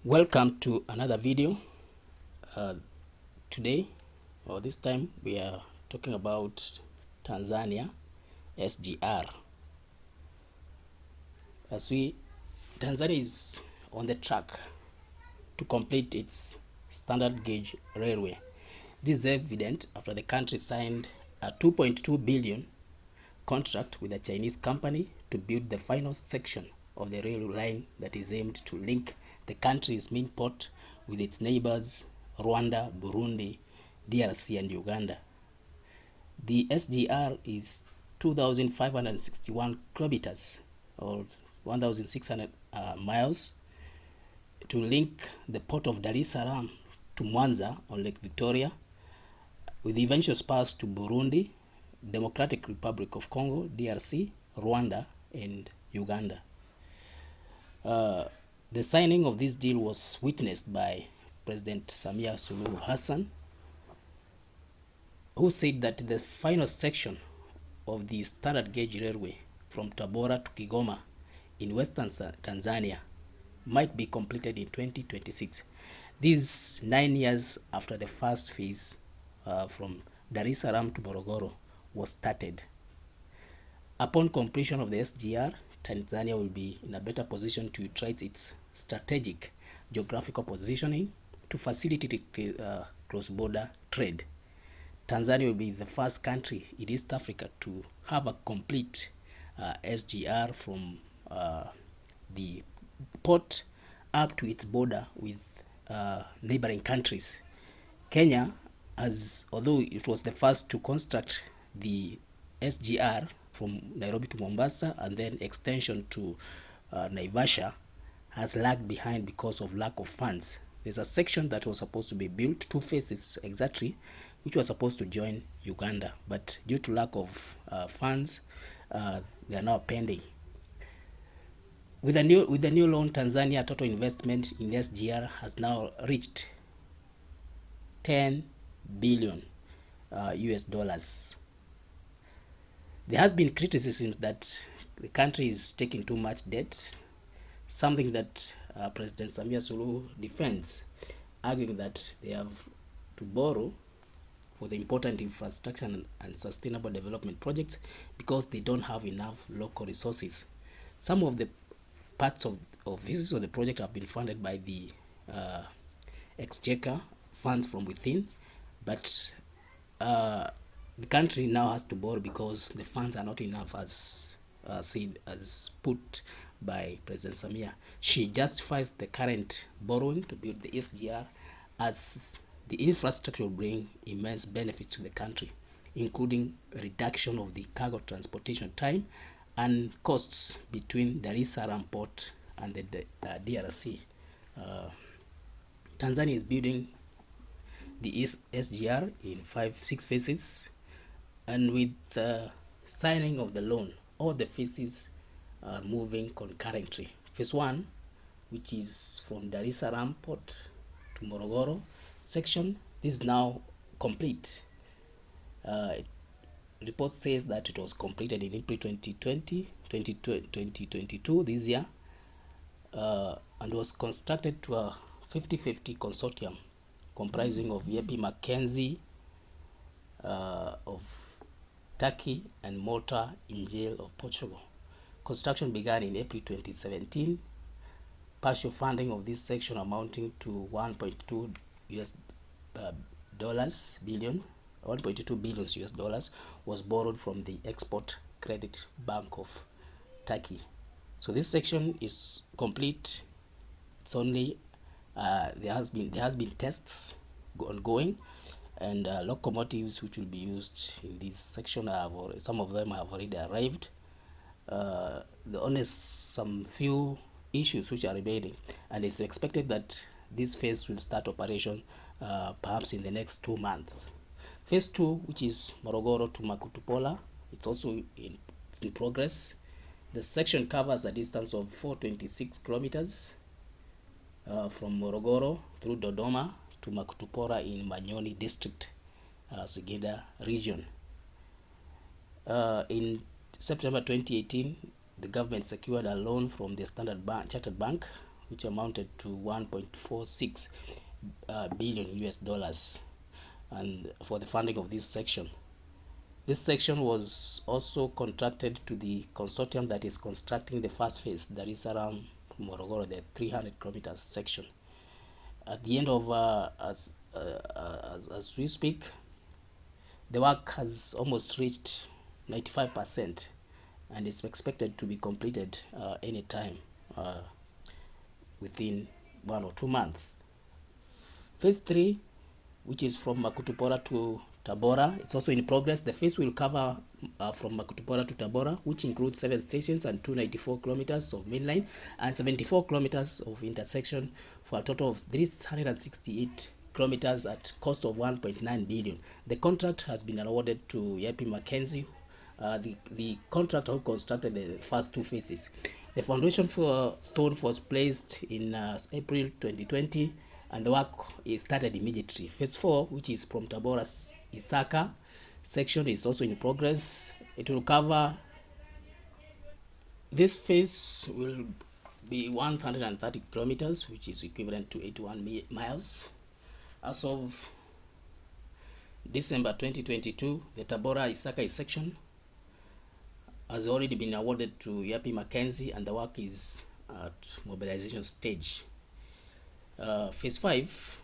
Welcome to another video. Today, or this time, we are talking about Tanzania SGR. Tanzania is on the track to complete its standard gauge railway. This is evident after the country signed a 2.2 billion contract with a Chinese company to build the final section of the railway line that is aimed to link the country's main port with its neighbors Rwanda, Burundi, DRC and Uganda. The SGR is 2,561 kilometers or 1,600 miles to link the port of Dar es Salaam to Mwanza on Lake Victoria, with eventual spurs to Burundi, Democratic Republic of Congo, DRC, Rwanda and Uganda. The signing of this deal was witnessed by President Samia Suluhu Hassan, who said that the final section of the standard gauge railway from Tabora to Kigoma in western Tanzania might be completed in 2026. This is 9 years after the first phase from Dar es Salaam to Morogoro was started. Upon completion of the SGR, Tanzania will be in a better position to utilize its strategic geographical positioning to facilitate cross-border trade. Tanzania will be the first country in East Africa to have a complete SGR from the port up to its border with neighboring countries. Kenya, although it was the first to construct the SGR from Nairobi to Mombasa and then extension to Naivasha, has lagged behind because of lack of funds. There's a section that was supposed to be built, 2 phases exactly, which was supposed to join Uganda, but due to lack of funds, they are now pending. With the new loan, Tanzania total investment in the SGR has now reached 10 billion US dollars. There has been criticism that the country is taking too much debt, something that President Samia Suluhu defends, arguing that they have to borrow for the important infrastructure and sustainable development projects because they don't have enough local resources. Some of the parts of this of the project have been funded by the exchequer funds from within, but the country now has to borrow because the funds are not enough, as put by President Samia. She justifies the current borrowing to build the SGR as the infrastructure will bring immense benefits to the country, including reduction of the cargo transportation time and costs between Dar es Salaam port and the DRC. Tanzania is building the SGR in 6 phases, and with the signing of the loan, all the phases are moving concurrently. Phase 1, which is from Dar es Salaam port to Morogoro section, this is now complete. Report says that it was completed in April 2022 this year, and was constructed to a 50-50 consortium comprising of EP Mackenzie of Turkey and Malta Ingel of Portugal. Construction began in April 2017. Partial funding of this section amounting to 1.2 billion US dollars was borrowed from the Export Credit Bank of Turkey. So this section is complete. It's only there has been tests ongoing, and locomotives which will be used in this section some of them have already arrived. The only some few issues which are remaining, and it's expected that this phase will start operation perhaps in the next 2 months. Phase 2, which is Morogoro to Makutupola, it's also in progress. The section covers a distance of 426 kilometers from Morogoro through Dodoma to Makutupola in Manyoni district, Singida region. In September 2018, the government secured a loan from the Chartered Bank which amounted to 1.46 billion US dollars, and for the funding of this section. This section was also contracted to the consortium that is constructing the first phase, that is around Morogoro, the 300 kilometers section. At the end of as we speak, the work has almost reached 95% and is expected to be completed anytime within 1 or 2 months. Phase 3, which is from Makutupora to Tabora, it's also in progress. The phase will cover from Makutupora to Tabora, which includes 7 stations and 294 kilometers of mainline and 74 kilometers of intersection, for a total of 368 kilometers at cost of 1.9 billion. The contract has been awarded to Yapi Mackenzie, the contractor who constructed the first 2 phases. The foundation for stone was placed in April 2020, and the work is started immediately. Phase 4, which is from Tabora's Isaka section, is also in progress. It will cover, this phase will be 130 kilometers, which is equivalent to 81 miles. As of December 2022, the Tabora Isaka section has already been awarded to Yapi Mackenzie, and the work is at mobilization stage. Phase 5,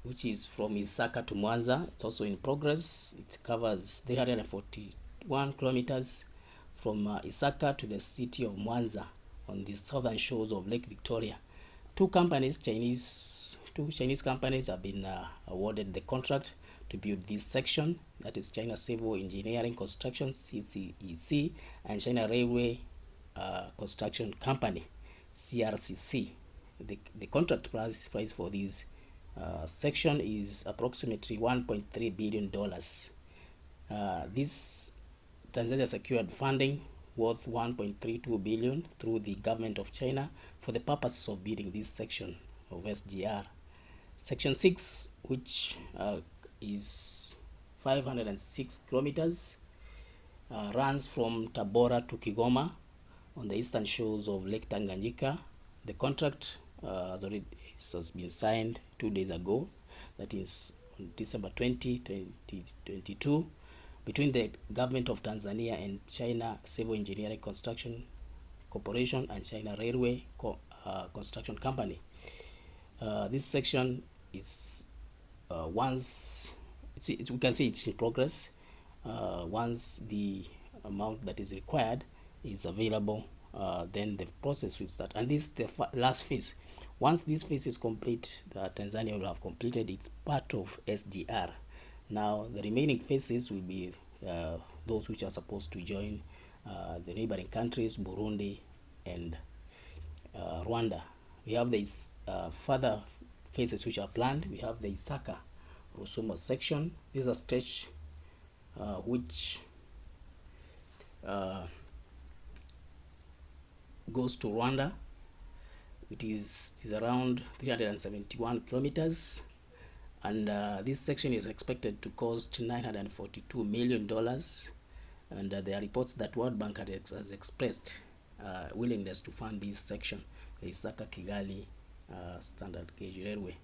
which is from Isaka to Mwanza, it's also in progress. It covers 341 kilometers from Isaka to the city of Mwanza on the southern shores of Lake Victoria. Two Chinese companies have been awarded the contract to build this section. That is China Civil Engineering Construction, CCEC, and China Railway Construction Company, CRCC. The contract price for this section is approximately $1.3 billion. This Tanzania secured funding worth 1.32 billion through the government of China for the purposes of building this section of SGR. Section 6, which is 506 kilometers, runs from Tabora to Kigoma on the eastern shores of Lake Tanganyika. The contract has been signed 2 days ago, that is on December 20, 2022, between the government of Tanzania and China Civil Engineering Construction Corporation and China Railway Construction Company. This section is we can see it's in progress. Once the amount that is required is available, then the process will start. And this is the last phase. Once this phase is complete, Tanzania will have completed its part of SGR. Now the remaining phases will be those which are supposed to join the neighboring countries, Burundi and Rwanda. We have these further phases which are planned. We have the Isaka Rusumo section. This is a stretch which goes to Rwanda. It is around 371 kilometers, and this section is expected to cost $942 million. And there are reports that World Bank has expressed willingness to fund this section, the Isaka Kigali standard gauge railway.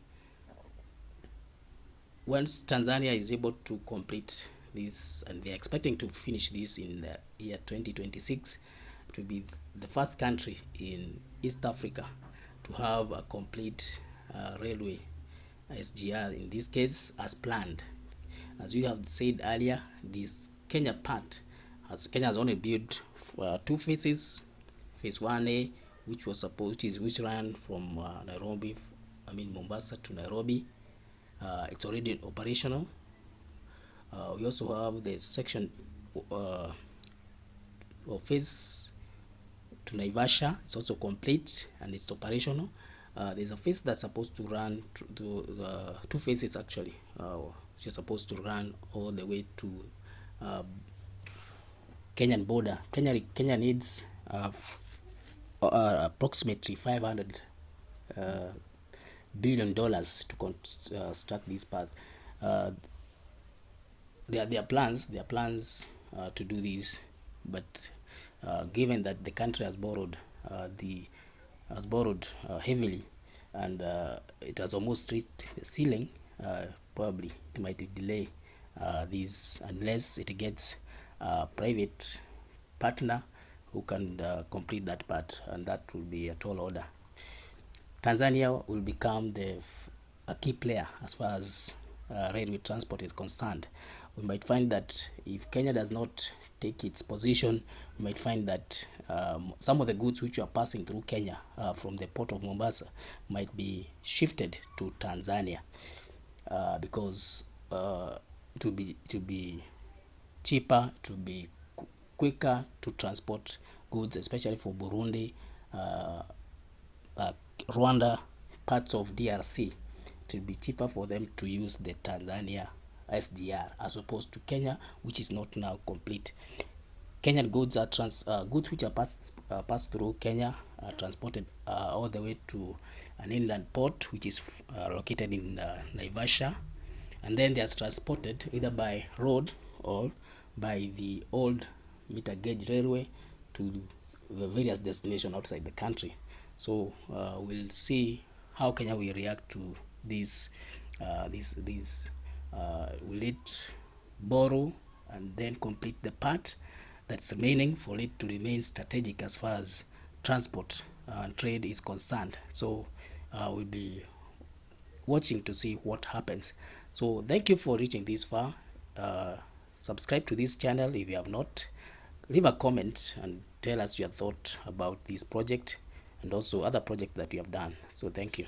Once Tanzania is able to complete this, and they are expecting to finish this in the year 2026, it will be the first country in East Africa to have a complete railway SGR, in this case as planned. As we have said earlier, this Kenya part, Kenya has only built 2 phases. Phase 1A, which ran from Mombasa to Nairobi. It's already operational. We also have the section of phase to Naivasha. It's also complete and it's operational. There's a phase that's supposed to run to 2 phases actually, which is supposed to run all the way to Kenyan border. Kenya needs approximately $500 billion to construct this path. There are plans to do this, but given that the country has borrowed the has borrowed heavily, and it has almost reached the ceiling. Probably it might delay these unless it gets a private partner who can complete that part, and that will be a tall order. Tanzania will become a key player as far as railway transport is concerned. We might find that if Kenya does not take its position, we might find that some of the goods which are passing through Kenya from the port of Mombasa might be shifted to Tanzania because to be cheaper, to be quicker to transport goods, especially for Burundi, Rwanda, parts of DRC. It will be cheaper for them to use the Tanzania SGR as opposed to Kenya, which is not now complete. Kenyan goods are goods which are passed through Kenya are transported all the way to an inland port, which is located in Naivasha, and then they are transported either by road or by the old meter gauge railway to the various destinations outside the country. So we'll see how Kenya will react to these. Will it borrow and then complete the part that's remaining for it to remain strategic as far as transport and trade is concerned? So we'll be watching to see what happens. So thank you for reaching this far. Subscribe to this channel if you have not. Leave a comment and tell us your thought about this project and also other projects that you have done. So thank you.